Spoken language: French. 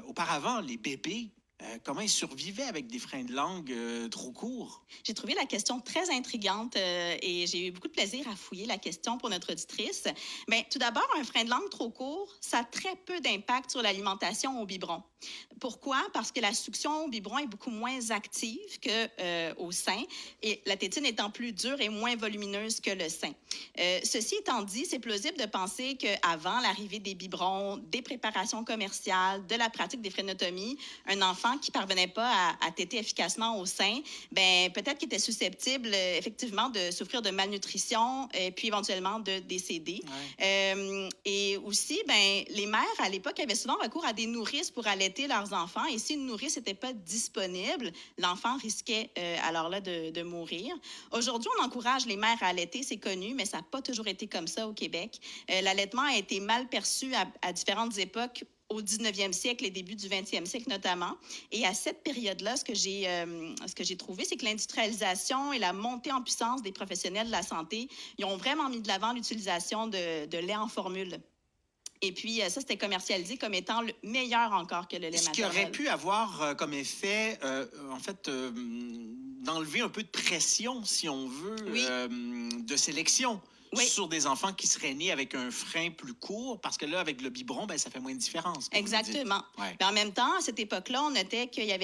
auparavant, les bébés, comment ils survivaient avec des freins de langue trop courts? J'ai trouvé la question très intrigante et j'ai eu beaucoup de plaisir à fouiller la question pour notre auditrice. Bien, tout d'abord, un frein de langue trop court, ça a très peu d'impact sur l'alimentation au biberon. Pourquoi? Parce que la succion au biberon est beaucoup moins active qu'au sein et la tétine étant plus dure et moins volumineuse que le sein. Ceci étant dit, c'est plausible de penser qu'avant l'arrivée des biberons, des préparations commerciales, de la pratique des frénotomies, un enfant qui parvenait pas à téter efficacement au sein, ben peut-être qu'il était susceptible effectivement de souffrir de malnutrition et puis éventuellement de décéder. Ouais. Et aussi, ben les mères à l'époque avaient souvent recours à des nourrices pour allaiter leurs enfants. Et si une nourrice n'était pas disponible, l'enfant risquait alors là de mourir. Aujourd'hui, on encourage les mères à allaiter, c'est connu, mais ça n'a pas toujours été comme ça au Québec. L'allaitement a été mal perçu à différentes époques au 19e siècle et début du 20e siècle notamment. Et à cette période-là, ce que j'ai trouvé, c'est que l'industrialisation et la montée en puissance des professionnels de la santé, ils ont vraiment mis de l'avant l'utilisation de lait en formule. Et puis, ça, c'était commercialisé comme étant le meilleur encore que le lait Ce qui maternel. aurait pu avoir comme effet, en fait, d'enlever un peu de pression, si on veut, Oui. de sélection. Oui. Sur des enfants qui seraient nés avec un frein plus court, parce que là, avec le biberon, ben, ça fait moins de différence. Exactement. Ouais. Mais en même temps, à cette époque-là, on notait qu'il y avait